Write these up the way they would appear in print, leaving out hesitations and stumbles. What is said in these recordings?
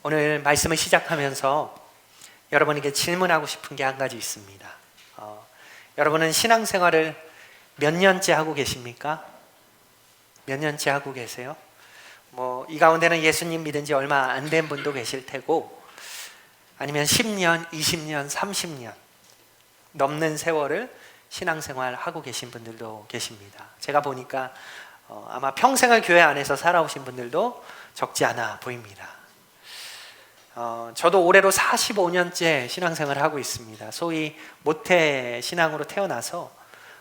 오늘 말씀을 시작하면서 여러분에게 질문하고 싶은 게 한 가지 있습니다. 여러분은 신앙생활을 몇 년째 하고 계십니까? 몇 년째 하고 계세요? 이 가운데는 예수님 믿은 지 얼마 안 된 분도 계실 테고, 아니면 10년, 20년, 30년 넘는 세월을 신앙생활 하고 계신 분들도 계십니다. 제가 보니까 아마 평생을 교회 안에서 살아오신 분들도 적지 않아 보입니다. 저도 올해로 45년째 신앙생활을 하고 있습니다. 소위 모태 신앙으로 태어나서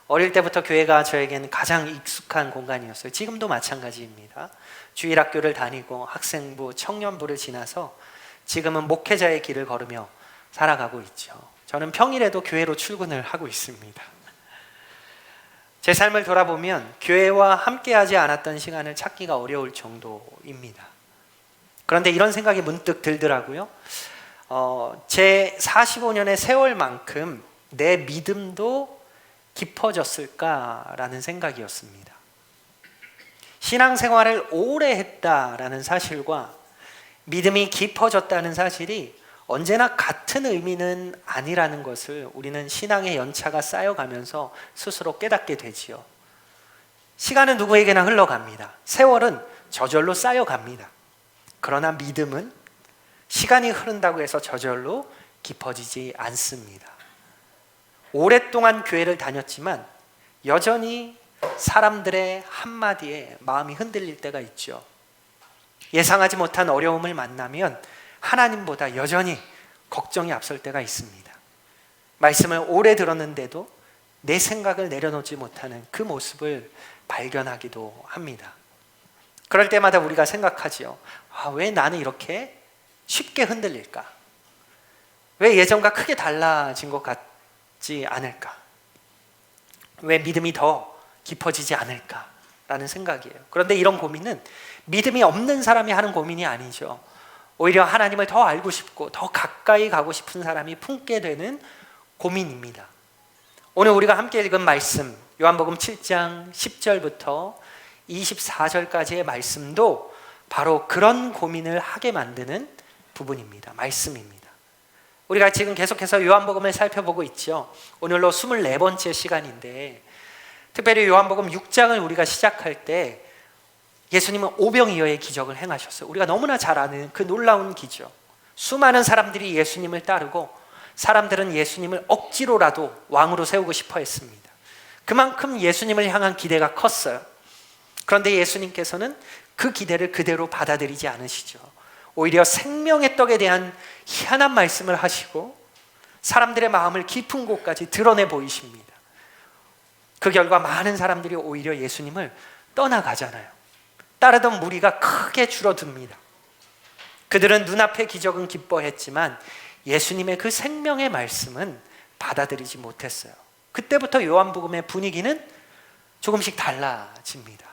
어릴 때부터 교회가 저에게는 가장 익숙한 공간이었어요. 지금도 마찬가지입니다. 주일학교를 다니고 학생부, 청년부를 지나서 지금은 목회자의 길을 걸으며 살아가고 있죠. 저는 평일에도 교회로 출근을 하고 있습니다. 제 삶을 돌아보면 교회와 함께하지 않았던 시간을 찾기가 어려울 정도입니다. 그런데 이런 생각이 문득 들더라고요. 제 45년의 세월만큼 내 믿음도 깊어졌을까라는 생각이었습니다. 신앙생활을 오래 했다라는 사실과 믿음이 깊어졌다는 사실이 언제나 같은 의미는 아니라는 것을 우리는 신앙의 연차가 쌓여가면서 스스로 깨닫게 되지요. 시간은 누구에게나 흘러갑니다. 세월은 저절로 쌓여갑니다. 그러나 믿음은 시간이 흐른다고 해서 저절로 깊어지지 않습니다. 오랫동안 교회를 다녔지만 여전히 사람들의 한마디에 마음이 흔들릴 때가 있죠. 예상하지 못한 어려움을 만나면 하나님보다 여전히 걱정이 앞설 때가 있습니다. 말씀을 오래 들었는데도 내 생각을 내려놓지 못하는 그 모습을 발견하기도 합니다. 그럴 때마다 우리가 생각하지요. 왜 나는 이렇게 쉽게 흔들릴까? 왜 예전과 크게 달라진 것 같지 않을까? 왜 믿음이 더 깊어지지 않을까라는 생각이에요. 그런데 이런 고민은 믿음이 없는 사람이 하는 고민이 아니죠. 오히려 하나님을 더 알고 싶고 더 가까이 가고 싶은 사람이 품게 되는 고민입니다. 오늘 우리가 함께 읽은 말씀, 요한복음 7장 10절부터 24절까지의 말씀도 바로 그런 고민을 하게 만드는 부분입니다. 말씀입니다. 우리가 지금 계속해서 요한복음을 살펴보고 있죠. 오늘로 24번째 시간인데, 특별히 요한복음 6장을 우리가 시작할 때 예수님은 오병이어의 기적을 행하셨어요. 우리가 너무나 잘 아는 그 놀라운 기적. 수많은 사람들이 예수님을 따르고 사람들은 예수님을 억지로라도 왕으로 세우고 싶어 했습니다. 그만큼 예수님을 향한 기대가 컸어요. 그런데 예수님께서는 그 기대를 그대로 받아들이지 않으시죠. 오히려 생명의 떡에 대한 희한한 말씀을 하시고 사람들의 마음을 깊은 곳까지 드러내 보이십니다. 그 결과 많은 사람들이 오히려 예수님을 떠나가잖아요. 따르던 무리가 크게 줄어듭니다. 그들은 눈앞의 기적은 기뻐했지만 예수님의 그 생명의 말씀은 받아들이지 못했어요. 그때부터 요한복음의 분위기는 조금씩 달라집니다.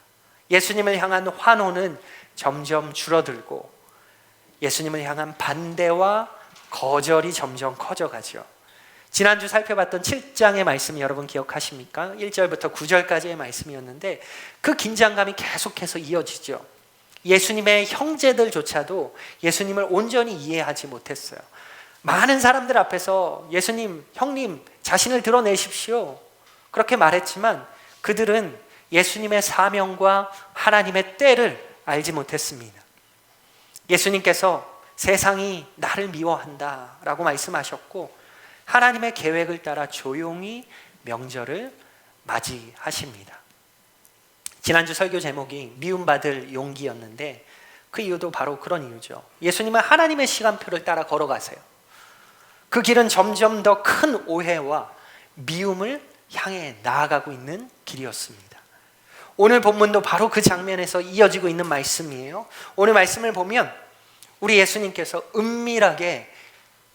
예수님을 향한 환호는 점점 줄어들고 예수님을 향한 반대와 거절이 점점 커져가죠. 지난주 살펴봤던 7장의 말씀 여러분 기억하십니까? 1절부터 9절까지의 말씀이었는데 그 긴장감이 계속해서 이어지죠. 예수님의 형제들조차도 예수님을 온전히 이해하지 못했어요. 많은 사람들 앞에서 예수님, 형님 자신을 드러내십시오 그렇게 말했지만 그들은 예수님의 사명과 하나님의 때를 알지 못했습니다. 예수님께서 세상이 나를 미워한다 라고 말씀하셨고 하나님의 계획을 따라 조용히 명절을 맞이하십니다. 지난주 설교 제목이 미움받을 용기였는데 그 이유도 바로 그런 이유죠. 예수님은 하나님의 시간표를 따라 걸어가세요. 그 길은 점점 더 큰 오해와 미움을 향해 나아가고 있는 길이었습니다. 오늘 본문도 바로 그 장면에서 이어지고 있는 말씀이에요. 오늘 말씀을 보면 우리 예수님께서 은밀하게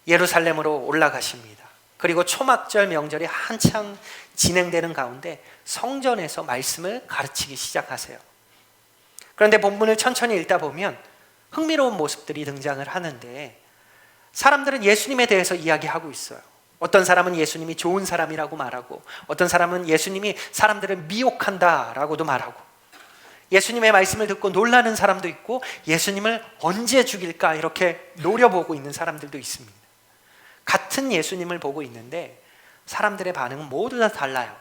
예루살렘으로 올라가십니다. 그리고 초막절 명절이 한창 진행되는 가운데 성전에서 말씀을 가르치기 시작하세요. 그런데 본문을 천천히 읽다 보면 흥미로운 모습들이 등장을 하는데 사람들은 예수님에 대해서 이야기하고 있어요. 어떤 사람은 예수님이 좋은 사람이라고 말하고 어떤 사람은 예수님이 사람들을 미혹한다라고도 말하고 예수님의 말씀을 듣고 놀라는 사람도 있고 예수님을 언제 죽일까 이렇게 노려보고 있는 사람들도 있습니다. 같은 예수님을 보고 있는데 사람들의 반응은 모두 다 달라요.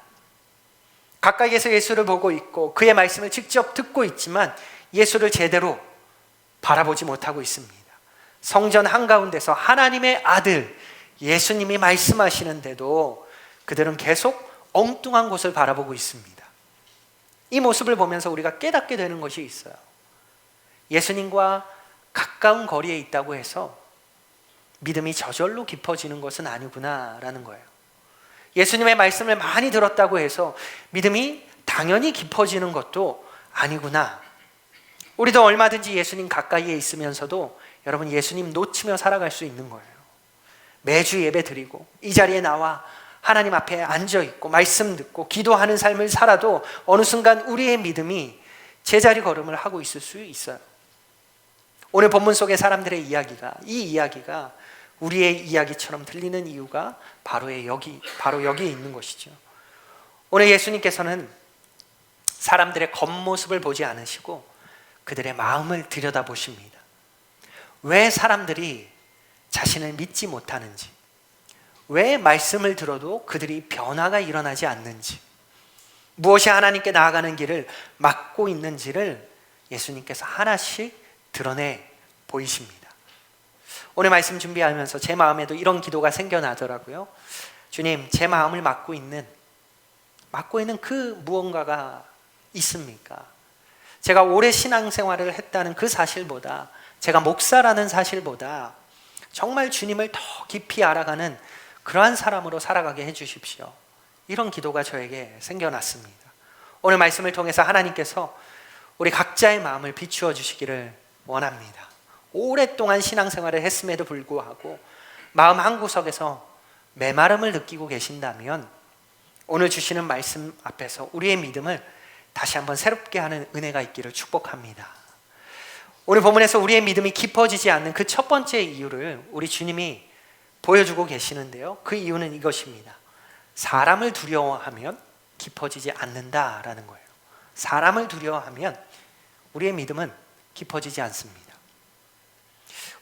가까이에서 예수를 보고 있고 그의 말씀을 직접 듣고 있지만 예수를 제대로 바라보지 못하고 있습니다. 성전 한가운데서 하나님의 아들 예수님이 말씀하시는데도 그들은 계속 엉뚱한 곳을 바라보고 있습니다. 이 모습을 보면서 우리가 깨닫게 되는 것이 있어요. 예수님과 가까운 거리에 있다고 해서 믿음이 저절로 깊어지는 것은 아니구나라는 거예요. 예수님의 말씀을 많이 들었다고 해서 믿음이 당연히 깊어지는 것도 아니구나. 우리도 얼마든지 예수님 가까이에 있으면서도 여러분 예수님 놓치며 살아갈 수 있는 거예요. 매주 예배 드리고 이 자리에 나와 하나님 앞에 앉아있고 말씀 듣고 기도하는 삶을 살아도 어느 순간 우리의 믿음이 제자리 걸음을 하고 있을 수 있어요. 오늘 본문 속의 사람들의 이야기가 이 이야기가 우리의 이야기처럼 들리는 이유가 바로 여기에 있는 것이죠. 오늘 예수님께서는 사람들의 겉모습을 보지 않으시고 그들의 마음을 들여다보십니다. 왜 사람들이 자신을 믿지 못하는지, 왜 말씀을 들어도 그들이 변화가 일어나지 않는지, 무엇이 하나님께 나아가는 길을 막고 있는지를 예수님께서 하나씩 드러내 보이십니다. 오늘 말씀 준비하면서 제 마음에도 이런 기도가 생겨나더라고요. 주님, 제 마음을 막고 있는 그 무언가가 있습니까? 제가 오래 신앙생활을 했다는 그 사실보다, 제가 목사라는 사실보다 정말 주님을 더 깊이 알아가는 그러한 사람으로 살아가게 해주십시오. 이런 기도가 저에게 생겨났습니다. 오늘 말씀을 통해서 하나님께서 우리 각자의 마음을 비추어 주시기를 원합니다. 오랫동안 신앙생활을 했음에도 불구하고 마음 한구석에서 메마름을 느끼고 계신다면 오늘 주시는 말씀 앞에서 우리의 믿음을 다시 한번 새롭게 하는 은혜가 있기를 축복합니다. 오늘 본문에서 우리의 믿음이 깊어지지 않는 그 첫 번째 이유를 우리 주님이 보여주고 계시는데요. 그 이유는 이것입니다. 사람을 두려워하면 깊어지지 않는다라는 거예요. 사람을 두려워하면 우리의 믿음은 깊어지지 않습니다.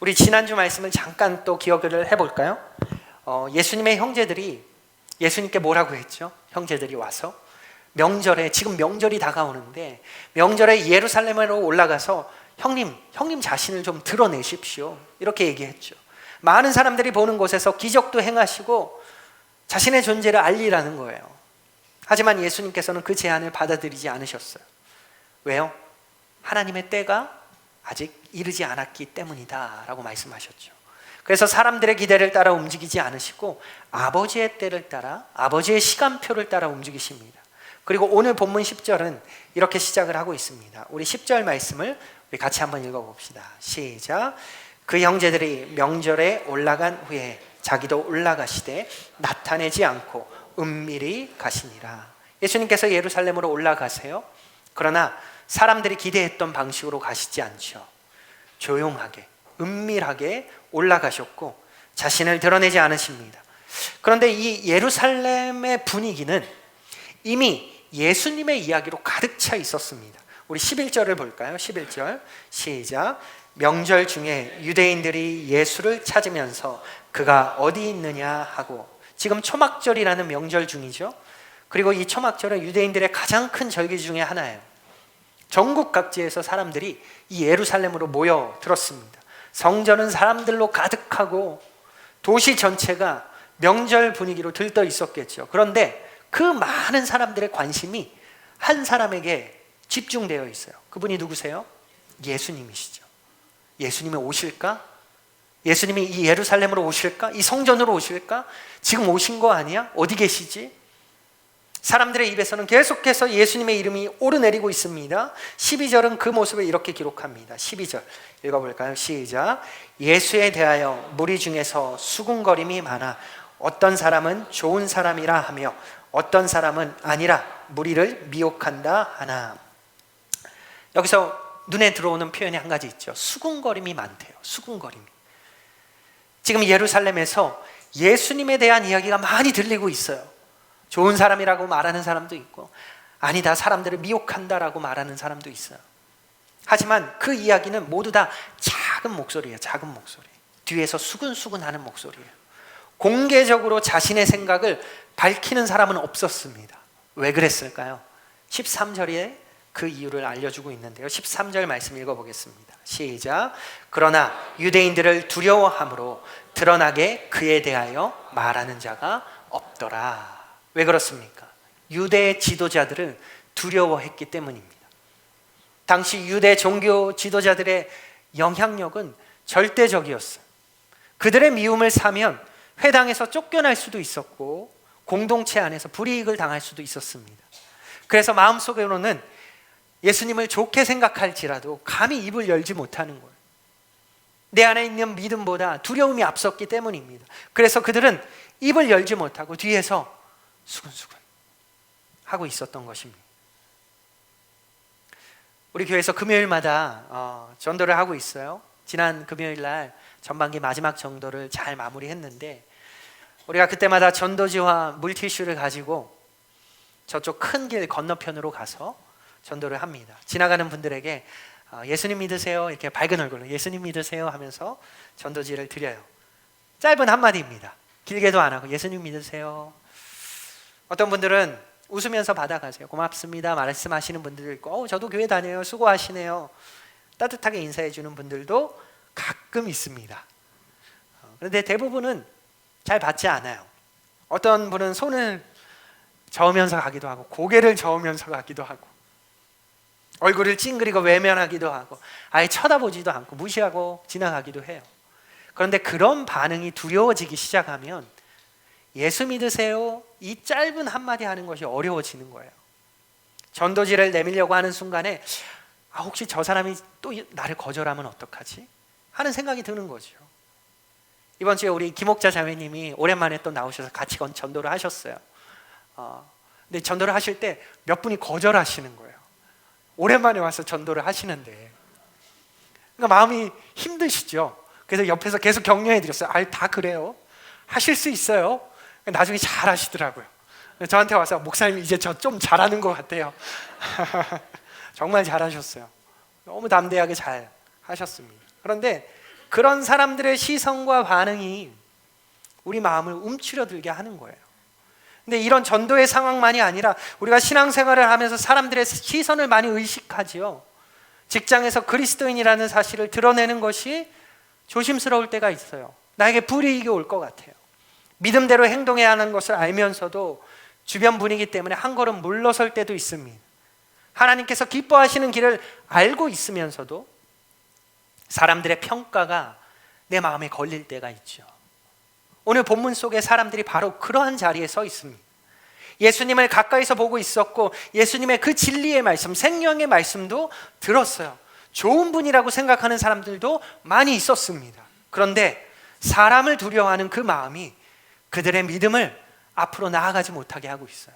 우리 지난주 말씀을 잠깐 또 기억을 해볼까요? 예수님의 형제들이 예수님께 뭐라고 했죠? 형제들이 와서 명절에, 지금 명절이 다가오는데 명절에 예루살렘으로 올라가서 형님 자신을 좀 드러내십시오. 이렇게 얘기했죠. 많은 사람들이 보는 곳에서 기적도 행하시고 자신의 존재를 알리라는 거예요. 하지만 예수님께서는 그 제안을 받아들이지 않으셨어요. 왜요? 하나님의 때가 아직 이르지 않았기 때문이다 라고 말씀하셨죠. 그래서 사람들의 기대를 따라 움직이지 않으시고 아버지의 때를 따라, 아버지의 시간표를 따라 움직이십니다. 그리고 오늘 본문 10절은 이렇게 시작을 하고 있습니다. 우리 10절 말씀을 우리 같이 한번 읽어봅시다. 시작. 그 형제들이 명절에 올라간 후에 자기도 올라가시되 나타내지 않고 은밀히 가시니라. 예수님께서 예루살렘으로 올라가세요. 그러나 사람들이 기대했던 방식으로 가시지 않죠. 조용하게, 은밀하게 올라가셨고 자신을 드러내지 않으십니다. 그런데 이 예루살렘의 분위기는 이미 예수님의 이야기로 가득 차 있었습니다. 우리 11절을 볼까요? 11절 시작. 명절 중에 유대인들이 예수를 찾으면서 그가 어디 있느냐 하고, 지금 초막절이라는 명절 중이죠. 그리고 이 초막절은 유대인들의 가장 큰 절기 중에 하나예요. 전국 각지에서 사람들이 이 예루살렘으로 모여들었습니다. 성전은 사람들로 가득하고 도시 전체가 명절 분위기로 들떠 있었겠죠. 그런데 그 많은 사람들의 관심이 한 사람에게 집중되어 있어요. 그분이 누구세요? 예수님이시죠. 예수님이 오실까? 예수님이 이 예루살렘으로 오실까? 이 성전으로 오실까? 지금 오신 거 아니야? 어디 계시지? 사람들의 입에서는 계속해서 예수님의 이름이 오르내리고 있습니다. 12절은 그 모습을 이렇게 기록합니다. 12절 읽어볼까요? 시작. 예수에 대하여 무리 중에서 수군거림이 많아 어떤 사람은 좋은 사람이라 하며 어떤 사람은 아니라 무리를 미혹한다 하나. 여기서 눈에 들어오는 표현이 한 가지 있죠. 수군거림이 많대요. 수군거림이. 지금 예루살렘에서 예수님에 대한 이야기가 많이 들리고 있어요. 좋은 사람이라고 말하는 사람도 있고 아니다, 사람들을 미혹한다라고 말하는 사람도 있어요. 하지만 그 이야기는 모두 다 작은 목소리예요. 작은 목소리. 뒤에서 수근수근하는 목소리예요. 공개적으로 자신의 생각을 밝히는 사람은 없었습니다. 왜 그랬을까요? 13절에 그 이유를 알려주고 있는데요. 13절 말씀 읽어보겠습니다. 시작. 그러나 유대인들을 두려워함으로 드러나게 그에 대하여 말하는 자가 없더라. 왜 그렇습니까? 유대 지도자들을 두려워했기 때문입니다. 당시 유대 종교 지도자들의 영향력은 절대적이었어요. 그들의 미움을 사면 회당에서 쫓겨날 수도 있었고 공동체 안에서 불이익을 당할 수도 있었습니다. 그래서 마음속으로는 예수님을 좋게 생각할지라도 감히 입을 열지 못하는 거예요. 내 안에 있는 믿음보다 두려움이 앞섰기 때문입니다. 그래서 그들은 입을 열지 못하고 뒤에서 수근수근 하고 있었던 것입니다. 우리 교회에서 금요일마다 전도를 하고 있어요. 지난 금요일 날 전반기 마지막 전도를 잘 마무리했는데, 우리가 그때마다 전도지와 물티슈를 가지고 저쪽 큰 길 건너편으로 가서 전도를 합니다. 지나가는 분들에게 예수님 믿으세요? 이렇게 밝은 얼굴로 예수님 믿으세요? 하면서 전도지를 드려요. 짧은 한마디입니다. 길게도 안 하고 예수님 믿으세요. 어떤 분들은 웃으면서 받아가세요. 고맙습니다 말씀하시는 분들도 있고, 저도 교회 다녀요, 수고하시네요, 따뜻하게 인사해 주는 분들도 가끔 있습니다. 그런데 대부분은 잘 받지 않아요. 어떤 분은 손을 저으면서 가기도 하고, 고개를 저으면서 가기도 하고, 얼굴을 찡그리고 외면하기도 하고, 아예 쳐다보지도 않고 무시하고 지나가기도 해요. 그런데 그런 반응이 두려워지기 시작하면 예수 믿으세요? 이 짧은 한마디 하는 것이 어려워지는 거예요. 전도지를 내밀려고 하는 순간에 혹시 저 사람이 또 나를 거절하면 어떡하지? 하는 생각이 드는 거죠. 이번 주에 우리 김옥자 자매님이 오랜만에 또 나오셔서 같이 전도를 하셨어요. 근데 전도를 하실 때 몇 분이 거절하시는 거예요. 오랜만에 와서 전도를 하시는데. 그러니까 마음이 힘드시죠. 그래서 옆에서 계속 격려해 드렸어요. 다 그래요. 하실 수 있어요. 나중에 잘 하시더라고요. 저한테 와서 목사님 이제 저 좀 잘하는 것 같아요. 정말 잘하셨어요. 너무 담대하게 잘 하셨습니다. 그런데 그런 사람들의 시선과 반응이 우리 마음을 움츠러들게 하는 거예요. 근데 이런 전도의 상황만이 아니라 우리가 신앙생활을 하면서 사람들의 시선을 많이 의식하지요. 직장에서 그리스도인이라는 사실을 드러내는 것이 조심스러울 때가 있어요. 나에게 불이익이 올 것 같아요. 믿음대로 행동해야 하는 것을 알면서도 주변 분위기 때문에 한 걸음 물러설 때도 있습니다. 하나님께서 기뻐하시는 길을 알고 있으면서도 사람들의 평가가 내 마음에 걸릴 때가 있죠. 오늘 본문 속에 사람들이 바로 그러한 자리에 서 있습니다. 예수님을 가까이서 보고 있었고 예수님의 그 진리의 말씀, 생명의 말씀도 들었어요. 좋은 분이라고 생각하는 사람들도 많이 있었습니다. 그런데 사람을 두려워하는 그 마음이 그들의 믿음을 앞으로 나아가지 못하게 하고 있어요.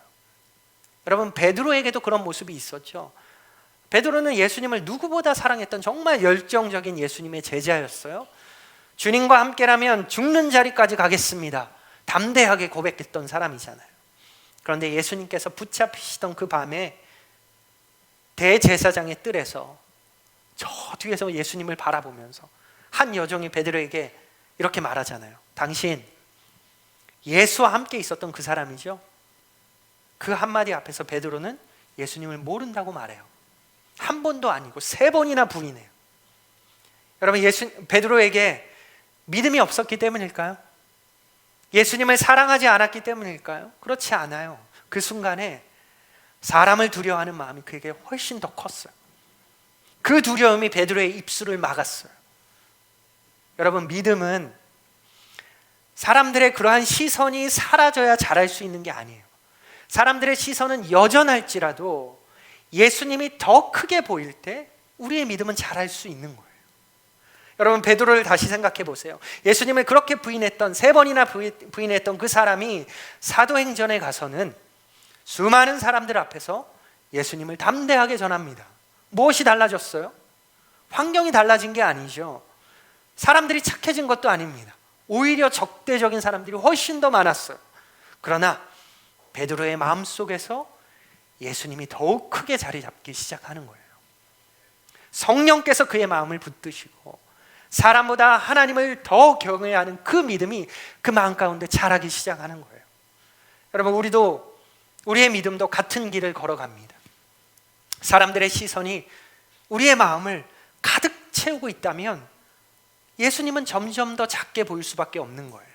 여러분, 베드로에게도 그런 모습이 있었죠. 베드로는 예수님을 누구보다 사랑했던 정말 열정적인 예수님의 제자였어요. 주님과 함께라면 죽는 자리까지 가겠습니다, 담대하게 고백했던 사람이잖아요. 그런데 예수님께서 붙잡히시던 그 밤에 대제사장의 뜰에서 저 뒤에서 예수님을 바라보면서 한 여종이 베드로에게 이렇게 말하잖아요. 당신 예수와 함께 있었던 그 사람이죠? 그 한마디 앞에서 베드로는 예수님을 모른다고 말해요. 한 번도 아니고 3번이나 부인해요. 여러분, 베드로에게 믿음이 없었기 때문일까요? 예수님을 사랑하지 않았기 때문일까요? 그렇지 않아요. 그 순간에 사람을 두려워하는 마음이 그에게 훨씬 더 컸어요. 그 두려움이 베드로의 입술을 막았어요. 여러분, 믿음은 사람들의 그러한 시선이 사라져야 잘할 수 있는 게 아니에요. 사람들의 시선은 여전할지라도 예수님이 더 크게 보일 때 우리의 믿음은 잘할 수 있는 거예요. 여러분, 베드로를 다시 생각해 보세요. 예수님을 그렇게 부인했던, 3번이나 부인했던 그 사람이 사도행전에 가서는 수많은 사람들 앞에서 예수님을 담대하게 전합니다. 무엇이 달라졌어요? 환경이 달라진 게 아니죠. 사람들이 착해진 것도 아닙니다. 오히려 적대적인 사람들이 훨씬 더 많았어요. 그러나 베드로의 마음속에서 예수님이 더욱 크게 자리 잡기 시작하는 거예요. 성령께서 그의 마음을 붙드시고 사람보다 하나님을 더 경외하는 그 믿음이 그 마음 가운데 자라기 시작하는 거예요. 여러분, 우리의 믿음도 같은 길을 걸어갑니다. 사람들의 시선이 우리의 마음을 가득 채우고 있다면 예수님은 점점 더 작게 보일 수밖에 없는 거예요.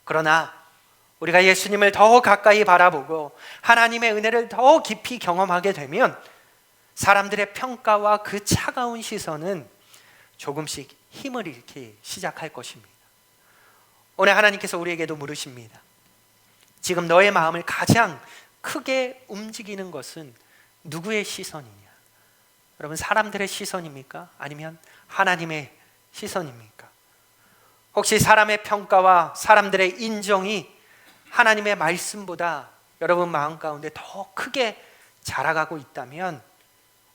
그러나 우리가 예수님을 더 가까이 바라보고 하나님의 은혜를 더 깊이 경험하게 되면 사람들의 평가와 그 차가운 시선은 조금씩 힘을 잃기 시작할 것입니다. 오늘 하나님께서 우리에게도 물으십니다. 지금 너의 마음을 가장 크게 움직이는 것은 누구의 시선이냐? 여러분, 사람들의 시선입니까? 아니면 하나님의 시선입니까? 혹시 사람의 평가와 사람들의 인정이 하나님의 말씀보다 여러분 마음 가운데 더 크게 자라가고 있다면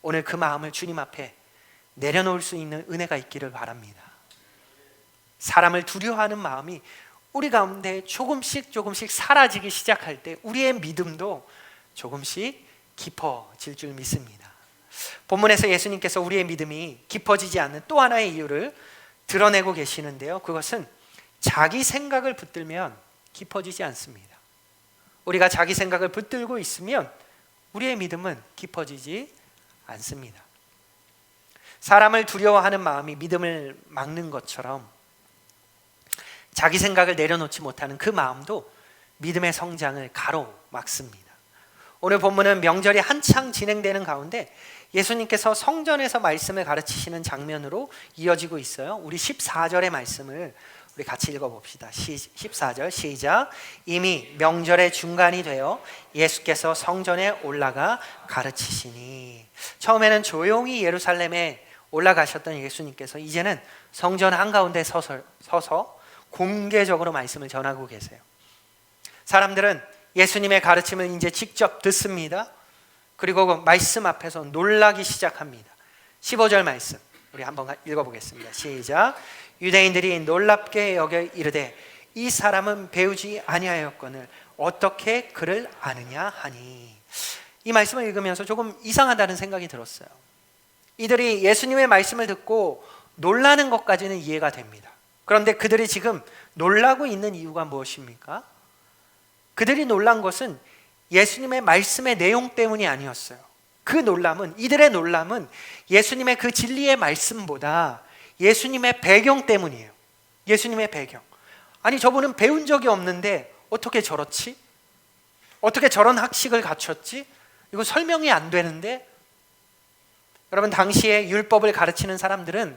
오늘 그 마음을 주님 앞에 내려놓을 수 있는 은혜가 있기를 바랍니다. 사람을 두려워하는 마음이 우리 가운데 조금씩 사라지기 시작할 때 우리의 믿음도 조금씩 깊어질 줄 믿습니다. 본문에서 예수님께서 우리의 믿음이 깊어지지 않는 또 하나의 이유를 드러내고 계시는데요, 그것은 자기 생각을 붙들면 깊어지지 않습니다. 우리가 자기 생각을 붙들고 있으면 우리의 믿음은 깊어지지 않습니다. 사람을 두려워하는 마음이 믿음을 막는 것처럼 자기 생각을 내려놓지 못하는 그 마음도 믿음의 성장을 가로막습니다. 오늘 본문은 명절이 한창 진행되는 가운데 예수님께서 성전에서 말씀을 가르치시는 장면으로 이어지고 있어요. 우리 14절의 말씀을 우리 같이 읽어봅시다. 14절 시작. 이미 명절의 중간이 되어 예수께서 성전에 올라가 가르치시니. 처음에는 조용히 예루살렘에 올라가셨던 예수님께서 이제는 성전 한가운데 서서 공개적으로 말씀을 전하고 계세요. 사람들은 예수님의 가르침을 이제 직접 듣습니다. 그리고 그 말씀 앞에서 놀라기 시작합니다. 15절 말씀 우리 한번 읽어보겠습니다. 시작. 유대인들이 놀랍게 여겨 이르되 이 사람은 배우지 아니하였거늘 어떻게 그를 아느냐 하니. 이 말씀을 읽으면서 조금 이상하다는 생각이 들었어요. 이들이 예수님의 말씀을 듣고 놀라는 것까지는 이해가 됩니다. 그런데 그들이 지금 놀라고 있는 이유가 무엇입니까? 그들이 놀란 것은 예수님의 말씀의 내용 때문이 아니었어요. 이들의 놀람은 예수님의 그 진리의 말씀보다 예수님의 배경 때문이에요. 예수님의 배경. 아니, 저분은 배운 적이 없는데 어떻게 저렇지? 어떻게 저런 학식을 갖췄지? 이거 설명이 안 되는데? 여러분, 당시에 율법을 가르치는 사람들은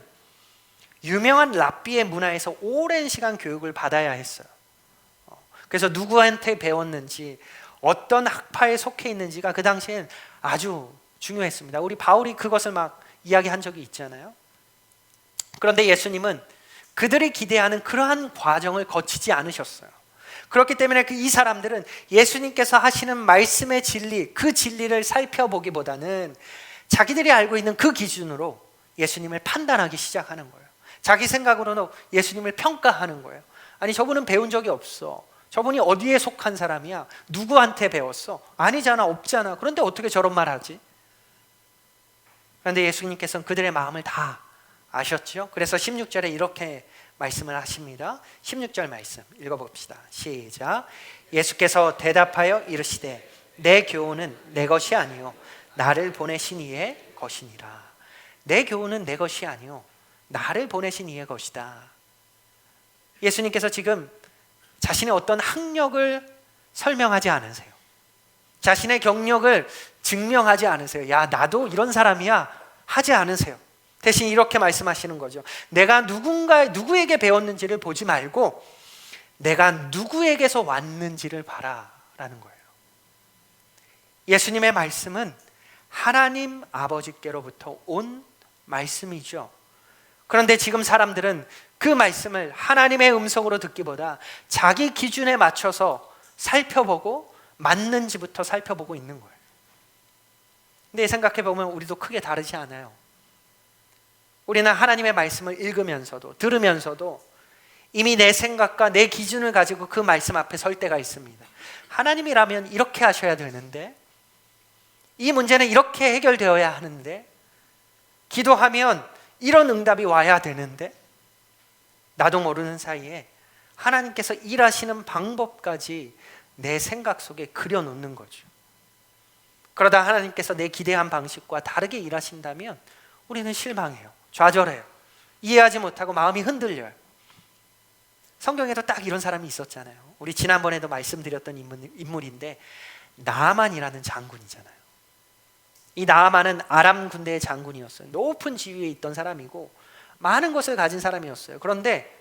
유명한 랍비의 문화에서 오랜 시간 교육을 받아야 했어요. 그래서 누구한테 배웠는지, 어떤 학파에 속해 있는지가 그 당시엔 아주 중요했습니다. 우리 바울이 그것을 막 이야기한 적이 있잖아요. 그런데 예수님은 그들이 기대하는 그러한 과정을 거치지 않으셨어요. 그렇기 때문에 이 사람들은 예수님께서 하시는 말씀의 진리, 그 진리를 살펴보기보다는 자기들이 알고 있는 그 기준으로 예수님을 판단하기 시작하는 거예요. 자기 생각으로는 예수님을 평가하는 거예요. 아니, 저분은 배운 적이 없어. 저분이 어디에 속한 사람이야? 누구한테 배웠어? 아니잖아, 없잖아. 그런데 어떻게 저런 말 하지? 그런데 예수님께서는 그들의 마음을 다 아셨죠? 그래서 16절에 이렇게 말씀을 하십니다. 16절 말씀 읽어봅시다. 시작. 예수께서 대답하여 이르시되 내 교훈은 내 것이 아니요 나를 보내신 이의 것이니라. 내 교훈은 내 것이 아니요 나를 보내신 이의 것이다. 예수님께서 지금 자신의 어떤 학력을 설명하지 않으세요. 자신의 경력을 증명하지 않으세요. 야, 나도 이런 사람이야 하지 않으세요. 대신 이렇게 말씀하시는 거죠. 내가 누구에게 배웠는지를 보지 말고 내가 누구에게서 왔는지를 봐라라는 거예요. 예수님의 말씀은 하나님 아버지께로부터 온 말씀이죠. 그런데 지금 사람들은 그 말씀을 하나님의 음성으로 듣기보다 자기 기준에 맞춰서 살펴보고 맞는지부터 살펴보고 있는 거예요. 근데 생각해 보면 우리도 크게 다르지 않아요. 우리는 하나님의 말씀을 읽으면서도 들으면서도 이미 내 생각과 내 기준을 가지고 그 말씀 앞에 설 때가 있습니다. 하나님이라면 이렇게 하셔야 되는데, 이 문제는 이렇게 해결되어야 하는데, 기도하면 이런 응답이 와야 되는데, 나도 모르는 사이에 하나님께서 일하시는 방법까지 내 생각 속에 그려놓는 거죠. 그러다 하나님께서 내 기대한 방식과 다르게 일하신다면 우리는 실망해요. 좌절해요. 이해하지 못하고 마음이 흔들려요. 성경에도 딱 이런 사람이 있었잖아요. 우리 지난번에도 말씀드렸던 인물인데, 나아만이라는 장군이잖아요. 이 나아만은 아람 군대의 장군이었어요. 높은 지위에 있던 사람이고 많은 것을 가진 사람이었어요. 그런데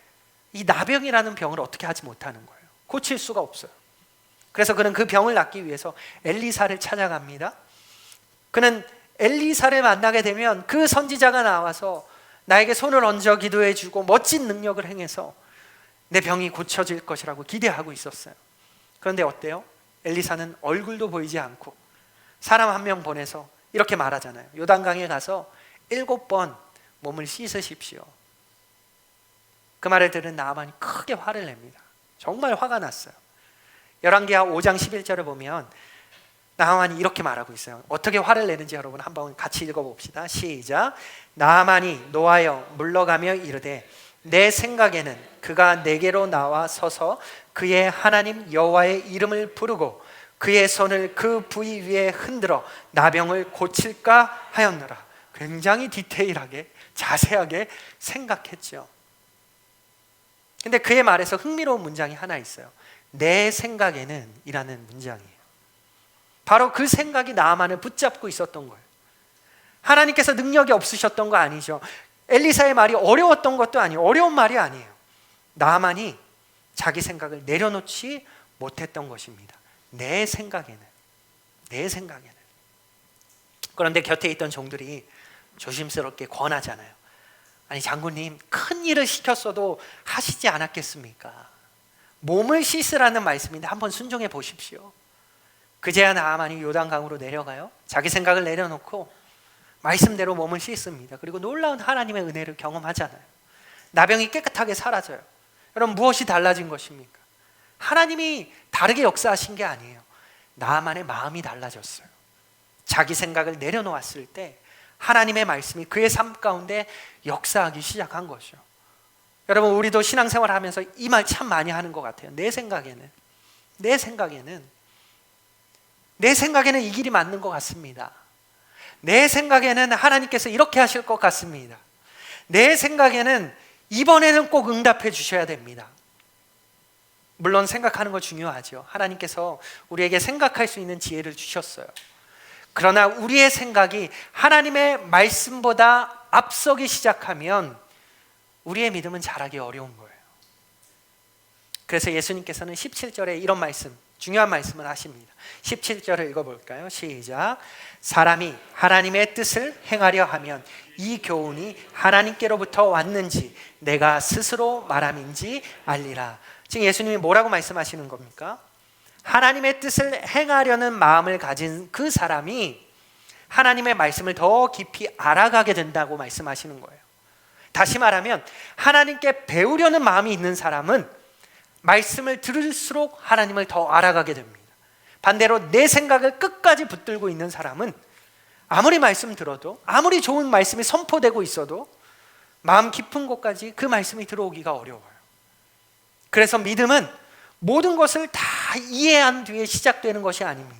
이 나병이라는 병을 어떻게 하지 못하는 거예요. 고칠 수가 없어요. 그래서 그는 그 병을 낫기 위해서 엘리사를 찾아갑니다. 그는 엘리사를 만나게 되면 그 선지자가 나와서 나에게 손을 얹어 기도해 주고 멋진 능력을 행해서 내 병이 고쳐질 것이라고 기대하고 있었어요. 그런데 어때요? 엘리사는 얼굴도 보이지 않고 사람 한 명 보내서 이렇게 말하잖아요. 요단강에 가서 7번 몸을 씻으십시오. 그 말을 들은 나아만이 크게 화를 냅니다. 정말 화가 났어요. 열왕기하 5장 11절을 보면 나아만이 이렇게 말하고 있어요. 어떻게 화를 내는지 여러분 한번 같이 읽어봅시다. 시작. 나아만이 노하여 물러가며 이르되 내 생각에는 그가 내게로 나와 서서 그의 하나님 여호와의 이름을 부르고 그의 손을 그 부위 위에 흔들어 나병을 고칠까 하였노라. 굉장히 디테일하게 자세하게 생각했죠. 근데 그의 말에서 흥미로운 문장이 하나 있어요. 내 생각에는 이라는 문장이에요. 바로 그 생각이 나아만을 붙잡고 있었던 거예요. 하나님께서 능력이 없으셨던 거 아니죠. 엘리사의 말이 어려웠던 것도 아니에요. 어려운 말이 아니에요. 나아만이 자기 생각을 내려놓지 못했던 것입니다. 내 생각에는. 그런데 곁에 있던 종들이 조심스럽게 권하잖아요. 아니 장군님, 큰 일을 시켰어도 하시지 않았겠습니까? 몸을 씻으라는 말씀인데 한번 순종해 보십시오. 그제야 나아만이 요단강으로 내려가요. 자기 생각을 내려놓고 말씀대로 몸을 씻습니다. 그리고 놀라운 하나님의 은혜를 경험하잖아요. 나병이 깨끗하게 사라져요. 여러분, 무엇이 달라진 것입니까? 하나님이 다르게 역사하신 게 아니에요. 나아만의 마음이 달라졌어요. 자기 생각을 내려놓았을 때 하나님의 말씀이 그의 삶 가운데 역사하기 시작한 것이죠. 여러분, 우리도 신앙생활 하면서 이 말 참 많이 하는 것 같아요. 내 생각에는 이 길이 맞는 것 같습니다. 내 생각에는 하나님께서 이렇게 하실 것 같습니다. 내 생각에는 이번에는 꼭 응답해 주셔야 됩니다. 물론 생각하는 거 중요하죠. 하나님께서 우리에게 생각할 수 있는 지혜를 주셨어요. 그러나 우리의 생각이 하나님의 말씀보다 앞서기 시작하면 우리의 믿음은 자라기 어려운 거예요. 그래서 예수님께서는 17절에 이런 말씀, 중요한 말씀을 하십니다. 17절을 읽어볼까요? 시작. 사람이 하나님의 뜻을 행하려 하면 이 교훈이 하나님께로부터 왔는지 내가 스스로 말함인지 알리라. 지금 예수님이 뭐라고 말씀하시는 겁니까? 하나님의 뜻을 행하려는 마음을 가진 그 사람이 하나님의 말씀을 더 깊이 알아가게 된다고 말씀하시는 거예요. 다시 말하면 하나님께 배우려는 마음이 있는 사람은 말씀을 들을수록 하나님을 더 알아가게 됩니다. 반대로 내 생각을 끝까지 붙들고 있는 사람은 아무리 말씀 들어도, 아무리 좋은 말씀이 선포되고 있어도 마음 깊은 곳까지 그 말씀이 들어오기가 어려워요. 그래서 믿음은 모든 것을 다 이해한 뒤에 시작되는 것이 아닙니다.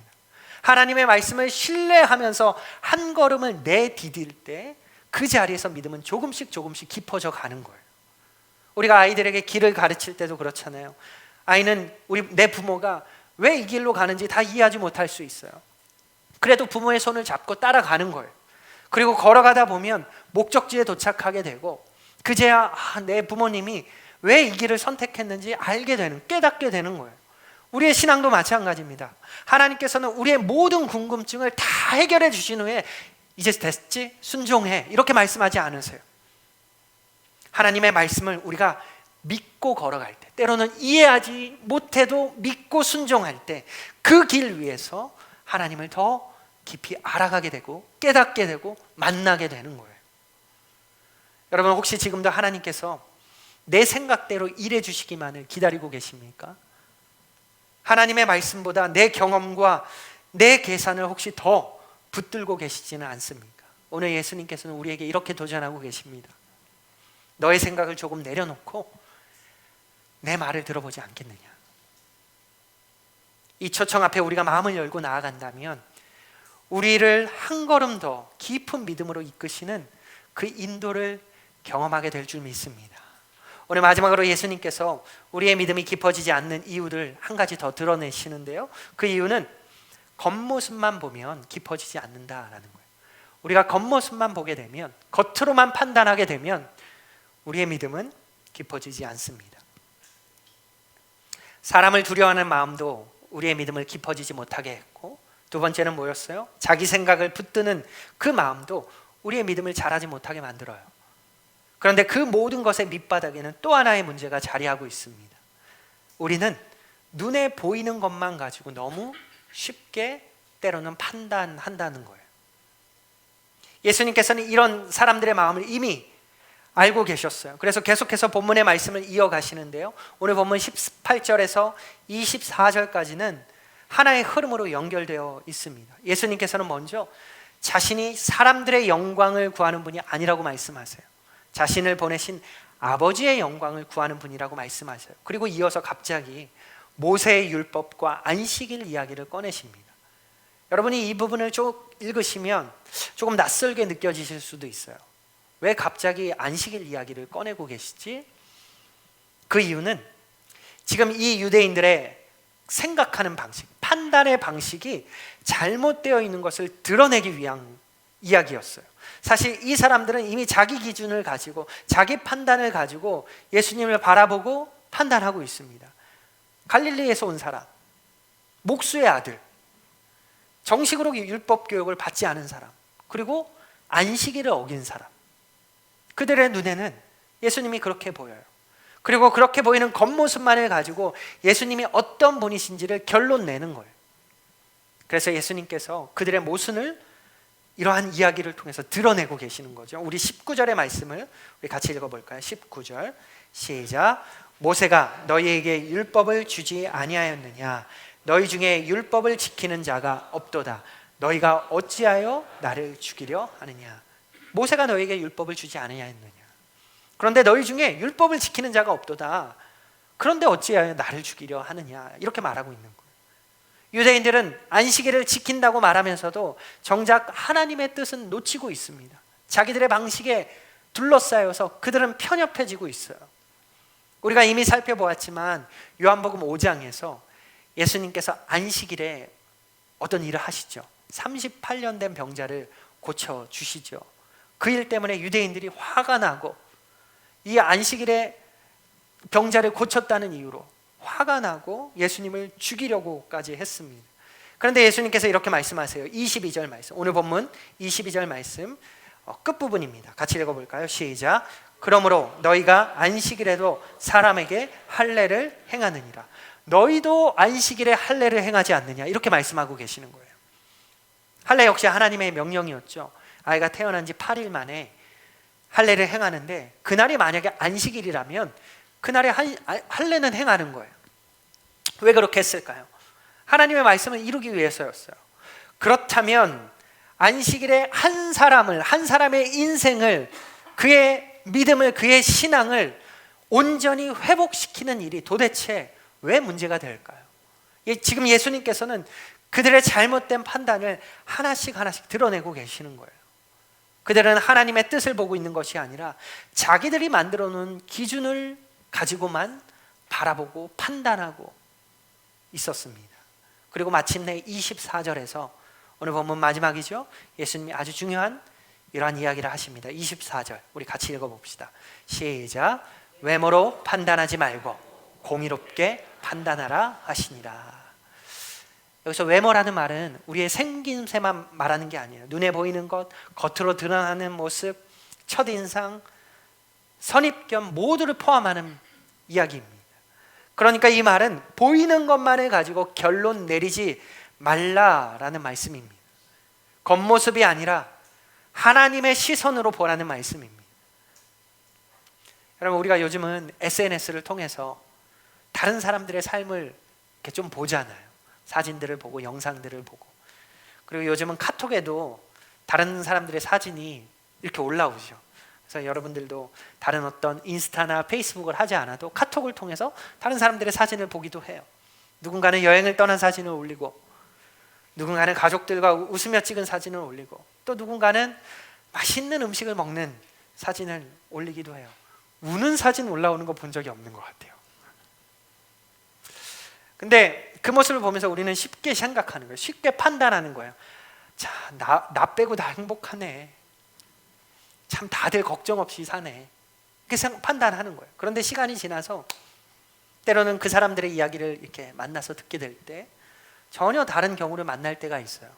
하나님의 말씀을 신뢰하면서 한 걸음을 내디딜 때 그 자리에서 믿음은 조금씩 깊어져 가는 거예요. 우리가 아이들에게 길을 가르칠 때도 그렇잖아요. 아이는 내 부모가 왜 이 길로 가는지 다 이해하지 못할 수 있어요. 그래도 부모의 손을 잡고 따라가는 거예요. 그리고 걸어가다 보면 목적지에 도착하게 되고 그제야 내 부모님이 왜 이 길을 선택했는지 깨닫게 되는 거예요. 우리의 신앙도 마찬가지입니다. 하나님께서는 우리의 모든 궁금증을 다 해결해 주신 후에 이제 됐지? 순종해. 이렇게 말씀하지 않으세요. 하나님의 말씀을 우리가 믿고 걸어갈 때, 때로는 이해하지 못해도 믿고 순종할 때 그 길 위에서 하나님을 더 깊이 알아가게 되고 깨닫게 되고 만나게 되는 거예요. 여러분, 혹시 지금도 하나님께서 내 생각대로 일해 주시기만을 기다리고 계십니까? 하나님의 말씀보다 내 경험과 내 계산을 혹시 더 붙들고 계시지는 않습니까? 오늘 예수님께서는 우리에게 이렇게 도전하고 계십니다. 너의 생각을 조금 내려놓고 내 말을 들어보지 않겠느냐. 이 초청 앞에 우리가 마음을 열고 나아간다면 우리를 한 걸음 더 깊은 믿음으로 이끄시는 그 인도를 경험하게 될 줄 믿습니다. 오늘 마지막으로 예수님께서 우리의 믿음이 깊어지지 않는 이유를 한 가지 더 드러내시는데요. 그 이유는 겉모습만 보면 깊어지지 않는다라는 거예요. 우리가 겉모습만 보게 되면, 겉으로만 판단하게 되면 우리의 믿음은 깊어지지 않습니다. 사람을 두려워하는 마음도 우리의 믿음을 깊어지지 못하게 했고, 두 번째는 뭐였어요? 자기 생각을 붙드는 그 마음도 우리의 믿음을 자라지 못하게 만들어요. 그런데 그 모든 것의 밑바닥에는 또 하나의 문제가 자리하고 있습니다. 우리는 눈에 보이는 것만 가지고 너무 쉽게 때로는 판단한다는 거예요. 예수님께서는 이런 사람들의 마음을 이미 알고 계셨어요. 그래서 계속해서 본문의 말씀을 이어가시는데요. 오늘 본문 18절에서 24절까지는 하나의 흐름으로 연결되어 있습니다. 예수님께서는 먼저 자신이 사람들의 영광을 구하는 분이 아니라고 말씀하세요. 자신을 보내신 아버지의 영광을 구하는 분이라고 말씀하세요. 그리고 이어서 갑자기 모세의 율법과 안식일 이야기를 꺼내십니다. 여러분이 이 부분을 쭉 읽으시면 조금 낯설게 느껴지실 수도 있어요. 왜 갑자기 안식일 이야기를 꺼내고 계시지? 그 이유는 지금 이 유대인들의 생각하는 방식, 판단의 방식이 잘못되어 있는 것을 드러내기 위한 이야기였어요. 사실 이 사람들은 이미 자기 기준을 가지고, 자기 판단을 가지고 예수님을 바라보고 판단하고 있습니다. 갈릴리에서 온 사람, 목수의 아들, 정식으로 율법 교육을 받지 않은 사람, 그리고 안식일을 어긴 사람, 그들의 눈에는 예수님이 그렇게 보여요. 그리고 그렇게 보이는 겉모습만을 가지고 예수님이 어떤 분이신지를 결론 내는 거예요. 그래서 예수님께서 그들의 모순을 이러한 이야기를 통해서 드러내고 계시는 거죠. 우리 19절의 말씀을 우리 같이 읽어볼까요? 19절 시작. 모세가 너희에게 율법을 주지 아니하였느냐? 너희 중에 율법을 지키는 자가 없도다. 너희가 어찌하여 나를 죽이려 하느냐? 모세가 너희에게 율법을 주지 아니하였느냐? 그런데 너희 중에 율법을 지키는 자가 없도다. 그런데 어찌하여 나를 죽이려 하느냐? 이렇게 말하고 있는 거예요. 유대인들은 안식일을 지킨다고 말하면서도 정작 하나님의 뜻은 놓치고 있습니다. 자기들의 방식에 둘러싸여서 그들은 편협해지고 있어요. 우리가 이미 살펴보았지만 요한복음 5장에서 예수님께서 안식일에 어떤 일을 하시죠. 38년 된 병자를 고쳐주시죠. 그 일 때문에 유대인들이 화가 나고 이 안식일에 병자를 고쳤다는 이유로 화가 나고 예수님을 죽이려고까지 했습니다. 그런데 예수님께서 이렇게 말씀하세요. 22절 말씀, 오늘 본문 22절 말씀 끝부분입니다. 같이 읽어볼까요? 시작. 그러므로 너희가 안식일에도 사람에게 할례를 행하느니라. 너희도 안식일에 할례를 행하지 않느냐? 이렇게 말씀하고 계시는 거예요. 할례 역시 하나님의 명령이었죠. 아이가 태어난 지 8일 만에 할례를 행하는데, 그날이 만약에 안식일이라면 그날에 할례는 행하는 거예요. 왜 그렇게 했을까요? 하나님의 말씀을 이루기 위해서였어요. 그렇다면 안식일에 한 사람의 인생을, 그의 믿음을, 그의 신앙을 온전히 회복시키는 일이 도대체 왜 문제가 될까요? 지금 예수님께서는 그들의 잘못된 판단을 하나씩 드러내고 계시는 거예요. 그들은 하나님의 뜻을 보고 있는 것이 아니라 자기들이 만들어 놓은 기준을 가지고만 바라보고 판단하고 있었습니다. 그리고 마침내 24절에서 오늘 본문 마지막이죠. 예수님이 아주 중요한 이러한 이야기를 하십니다. 24절 우리 같이 읽어봅시다. 시작. 외모로 판단하지 말고 공의롭게 판단하라 하시니라. 여기서 외모라는 말은 우리의 생김새만 말하는 게 아니에요. 눈에 보이는 것, 겉으로 드러나는 모습, 첫인상, 선입견 모두를 포함하는 이야기입니다. 그러니까 이 말은 보이는 것만을 가지고 결론 내리지 말라라는 말씀입니다. 겉모습이 아니라 하나님의 시선으로 보라는 말씀입니다. 여러분, 우리가 요즘은 SNS를 통해서 다른 사람들의 삶을 이렇게 좀 보잖아요. 사진들을 보고 영상들을 보고. 그리고 요즘은 카톡에도 다른 사람들의 사진이 이렇게 올라오죠. 그래서 여러분들도 다른 어떤 인스타나 페이스북을 하지 않아도 카톡을 통해서 다른 사람들의 사진을 보기도 해요. 누군가는 여행을 떠난 사진을 올리고, 누군가는 가족들과 웃으며 찍은 사진을 올리고, 또 누군가는 맛있는 음식을 먹는 사진을 올리기도 해요. 우는 사진 올라오는 거 본 적이 없는 것 같아요. 근데 그 모습을 보면서 우리는 쉽게 생각하는 거예요. 쉽게 판단하는 거예요. 자, 나 빼고 다 행복하네. 참 다들 걱정 없이 사네. 이렇게 판단하는 거예요. 그런데 시간이 지나서 때로는 그 사람들의 이야기를 이렇게 만나서 듣게 될 때 전혀 다른 경우를 만날 때가 있어요.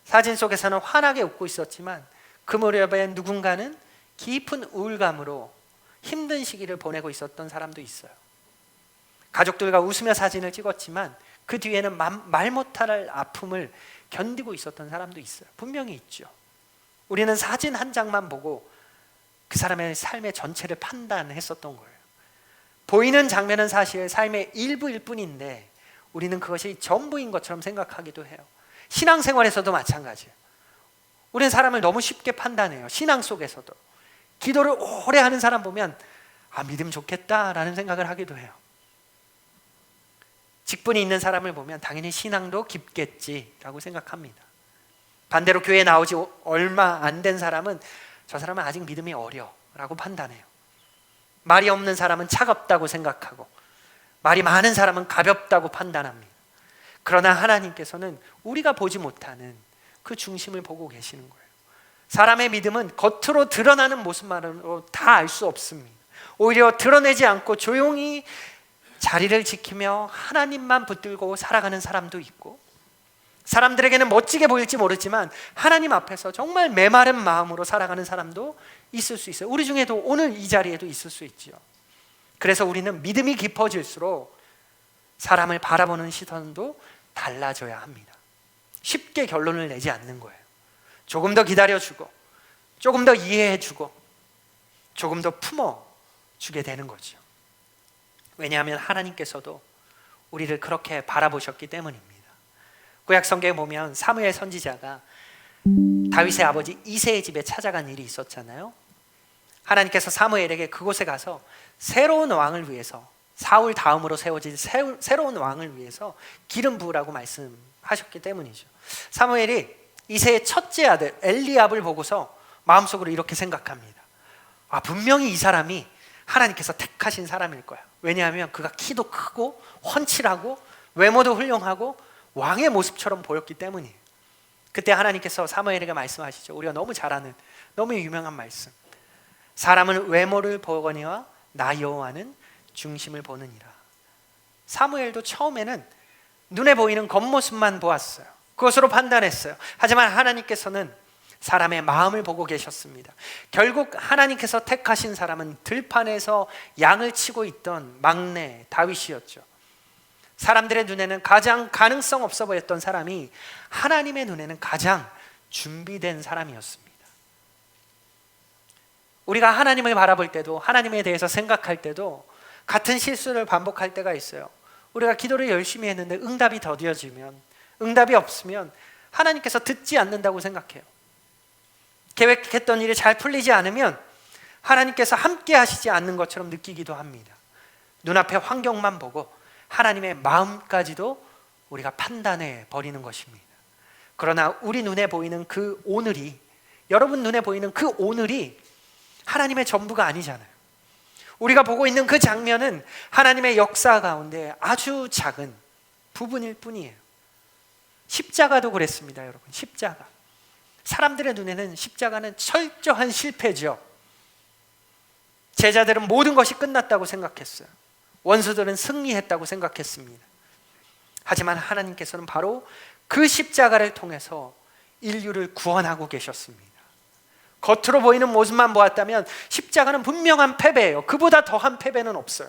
사진 속에서는 환하게 웃고 있었지만 그 무렵에 누군가는 깊은 우울감으로 힘든 시기를 보내고 있었던 사람도 있어요. 가족들과 웃으며 사진을 찍었지만 그 뒤에는 말 못할 아픔을 견디고 있었던 사람도 있어요. 분명히 있죠. 우리는 사진 한 장만 보고 그 사람의 삶의 전체를 판단했었던 거예요. 보이는 장면은 사실 삶의 일부일 뿐인데 우리는 그것이 전부인 것처럼 생각하기도 해요. 신앙생활에서도 마찬가지예요. 우리는 사람을 너무 쉽게 판단해요. 신앙 속에서도. 기도를 오래 하는 사람 보면 믿음 좋겠다라는 생각을 하기도 해요. 직분이 있는 사람을 보면 당연히 신앙도 깊겠지라고 생각합니다. 반대로 교회에 나오지 얼마 안 된 사람은 저 사람은 아직 믿음이 어려라고 판단해요. 말이 없는 사람은 차갑다고 생각하고 말이 많은 사람은 가볍다고 판단합니다. 그러나 하나님께서는 우리가 보지 못하는 그 중심을 보고 계시는 거예요. 사람의 믿음은 겉으로 드러나는 모습만으로 다 알 수 없습니다. 오히려 드러내지 않고 조용히 자리를 지키며 하나님만 붙들고 살아가는 사람도 있고, 사람들에게는 멋지게 보일지 모르지만 하나님 앞에서 정말 메마른 마음으로 살아가는 사람도 있을 수 있어요. 우리 중에도 오늘 이 자리에도 있을 수 있죠. 그래서 우리는 믿음이 깊어질수록 사람을 바라보는 시선도 달라져야 합니다. 쉽게 결론을 내지 않는 거예요. 조금 더 기다려주고, 조금 더 이해해주고, 조금 더 품어주게 되는 거죠. 왜냐하면 하나님께서도 우리를 그렇게 바라보셨기 때문입니다. 구약 성경에 보면 사무엘 선지자가 다윗의 아버지 이새의 집에 찾아간 일이 있었잖아요. 하나님께서 사무엘에게 그곳에 가서 새로운 왕을 위해서, 사울 다음으로 세워진 새로운 왕을 위해서 기름 부으라고 말씀하셨기 때문이죠. 사무엘이 이새의 첫째 아들 엘리압을 보고서 마음속으로 이렇게 생각합니다. 분명히 이 사람이 하나님께서 택하신 사람일 거야. 왜냐하면 그가 키도 크고 훤칠하고 외모도 훌륭하고 왕의 모습처럼 보였기 때문이에요. 그때 하나님께서 사무엘에게 말씀하시죠. 우리가 너무 잘 아는 너무 유명한 말씀. 사람은 외모를 보거니와 나 여호와는 중심을 보느니라. 사무엘도 처음에는 눈에 보이는 겉모습만 보았어요. 그것으로 판단했어요. 하지만 하나님께서는 사람의 마음을 보고 계셨습니다. 결국 하나님께서 택하신 사람은 들판에서 양을 치고 있던 막내 다윗이었죠. 사람들의 눈에는 가장 가능성 없어 보였던 사람이 하나님의 눈에는 가장 준비된 사람이었습니다. 우리가 하나님을 바라볼 때도, 하나님에 대해서 생각할 때도 같은 실수를 반복할 때가 있어요. 우리가 기도를 열심히 했는데 응답이 더뎌지면, 응답이 없으면 하나님께서 듣지 않는다고 생각해요. 계획했던 일이 잘 풀리지 않으면 하나님께서 함께 하시지 않는 것처럼 느끼기도 합니다. 눈앞에 환경만 보고 하나님의 마음까지도 우리가 판단해 버리는 것입니다. 그러나 우리 눈에 보이는 그 오늘이, 여러분 눈에 보이는 그 오늘이 하나님의 전부가 아니잖아요. 우리가 보고 있는 그 장면은 하나님의 역사 가운데 아주 작은 부분일 뿐이에요. 십자가도 그랬습니다, 여러분. 십자가. 사람들의 눈에는 십자가는 철저한 실패죠. 제자들은 모든 것이 끝났다고 생각했어요. 원수들은 승리했다고 생각했습니다. 하지만 하나님께서는 바로 그 십자가를 통해서 인류를 구원하고 계셨습니다. 겉으로 보이는 모습만 보았다면 십자가는 분명한 패배예요. 그보다 더한 패배는 없어요.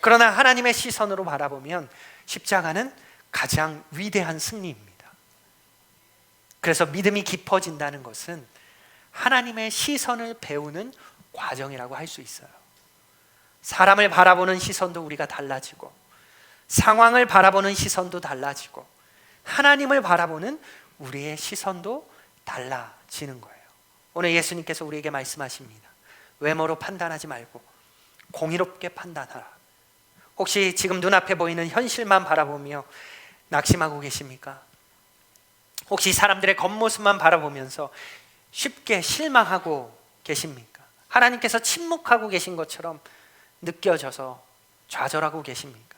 그러나 하나님의 시선으로 바라보면 십자가는 가장 위대한 승리입니다. 그래서 믿음이 깊어진다는 것은 하나님의 시선을 배우는 과정이라고 할 수 있어요. 사람을 바라보는 시선도 우리가 달라지고, 상황을 바라보는 시선도 달라지고, 하나님을 바라보는 우리의 시선도 달라지는 거예요. 오늘 예수님께서 우리에게 말씀하십니다. 외모로 판단하지 말고 공의롭게 판단하라. 혹시 지금 눈앞에 보이는 현실만 바라보며 낙심하고 계십니까? 혹시 사람들의 겉모습만 바라보면서 쉽게 실망하고 계십니까? 하나님께서 침묵하고 계신 것처럼 느껴져서 좌절하고 계십니까?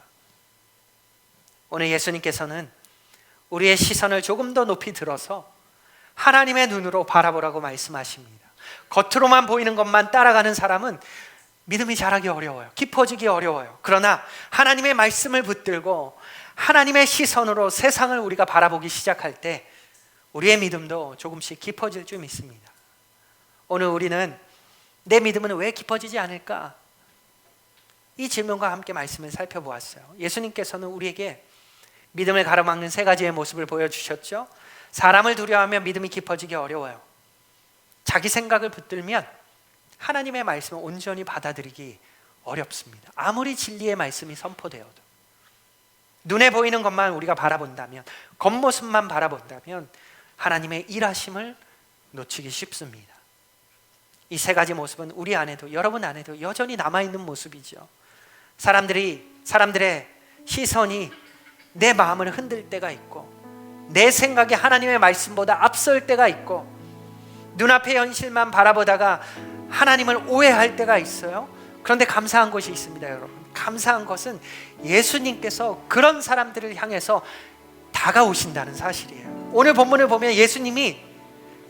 오늘 예수님께서는 우리의 시선을 조금 더 높이 들어서 하나님의 눈으로 바라보라고 말씀하십니다. 겉으로만 보이는 것만 따라가는 사람은 믿음이 자라기 어려워요. 깊어지기 어려워요. 그러나 하나님의 말씀을 붙들고 하나님의 시선으로 세상을 우리가 바라보기 시작할 때 우리의 믿음도 조금씩 깊어질 줄 믿습니다. 오늘 우리는 내 믿음은 왜 깊어지지 않을까? 이 질문과 함께 말씀을 살펴보았어요. 예수님께서는 우리에게 믿음을 가로막는 세 가지의 모습을 보여주셨죠. 사람을 두려워하면 믿음이 깊어지기 어려워요. 자기 생각을 붙들면 하나님의 말씀을 온전히 받아들이기 어렵습니다. 아무리 진리의 말씀이 선포되어도 눈에 보이는 것만 우리가 바라본다면, 겉모습만 바라본다면 하나님의 일하심을 놓치기 쉽습니다. 이 세 가지 모습은 우리 안에도, 여러분 안에도 여전히 남아있는 모습이죠. 사람들의 시선이 내 마음을 흔들 때가 있고, 내 생각이 하나님의 말씀보다 앞설 때가 있고, 눈앞의 현실만 바라보다가 하나님을 오해할 때가 있어요. 그런데 감사한 것이 있습니다, 여러분. 감사한 것은 예수님께서 그런 사람들을 향해서 다가오신다는 사실이에요. 오늘 본문을 보면 예수님이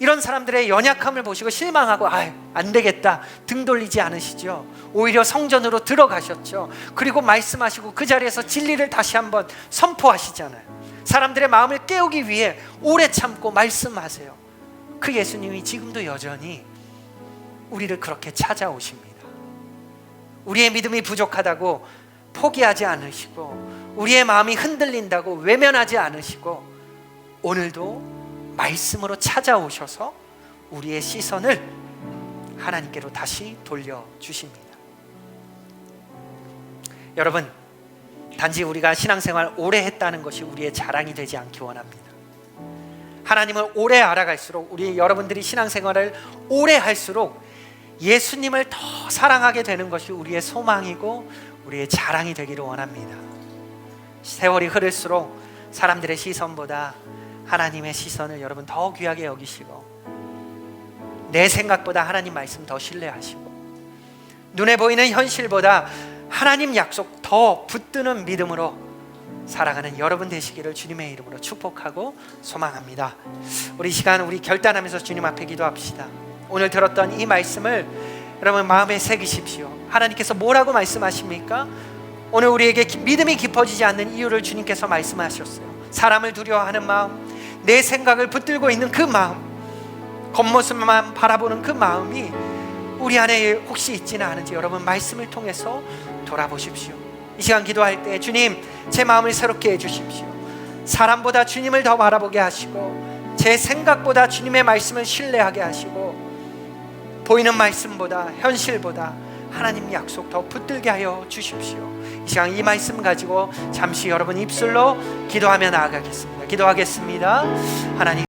이런 사람들의 연약함을 보시고 실망하고 안 되겠다 등 돌리지 않으시죠. 오히려 성전으로 들어가셨죠. 그리고 말씀하시고 그 자리에서 진리를 다시 한번 선포하시잖아요. 사람들의 마음을 깨우기 위해 오래 참고 말씀하세요. 그 예수님이 지금도 여전히 우리를 그렇게 찾아오십니다. 우리의 믿음이 부족하다고 포기하지 않으시고, 우리의 마음이 흔들린다고 외면하지 않으시고, 오늘도 말씀으로 찾아오셔서 우리의 시선을 하나님께로 다시 돌려주십니다. 여러분, 단지 우리가 신앙생활 오래 했다는 것이 우리의 자랑이 되지 않기 원합니다. 하나님을 오래 알아갈수록, 여러분들이 신앙생활을 오래 할수록 예수님을 더 사랑하게 되는 것이 우리의 소망이고 우리의 자랑이 되기를 원합니다. 세월이 흐를수록 사람들의 시선보다 하나님의 시선을 여러분 더 귀하게 여기시고, 내 생각보다 하나님 말씀 더 신뢰하시고, 눈에 보이는 현실보다 하나님 약속 더 붙드는 믿음으로 살아가는 여러분 되시기를 주님의 이름으로 축복하고 소망합니다. 우리 시간 우리 결단하면서 주님 앞에 기도합시다. 오늘 들었던 이 말씀을 여러분 마음에 새기십시오. 하나님께서 뭐라고 말씀하십니까? 오늘 우리에게 믿음이 깊어지지 않는 이유를 주님께서 말씀하셨어요. 사람을 두려워하는 마음, 내 생각을 붙들고 있는 그 마음, 겉모습만 바라보는 그 마음이 우리 안에 혹시 있지는 않은지 여러분 말씀을 통해서 돌아보십시오. 이 시간 기도할 때 주님, 제 마음을 새롭게 해주십시오. 사람보다 주님을 더 바라보게 하시고, 제 생각보다 주님의 말씀을 신뢰하게 하시고, 보이는 말씀보다 현실보다 하나님 약속 더 붙들게 하여 주십시오. 이 시간 이 말씀 가지고 잠시 여러분 입술로 기도하며 나아가겠습니다. 기도하겠습니다. 하나님,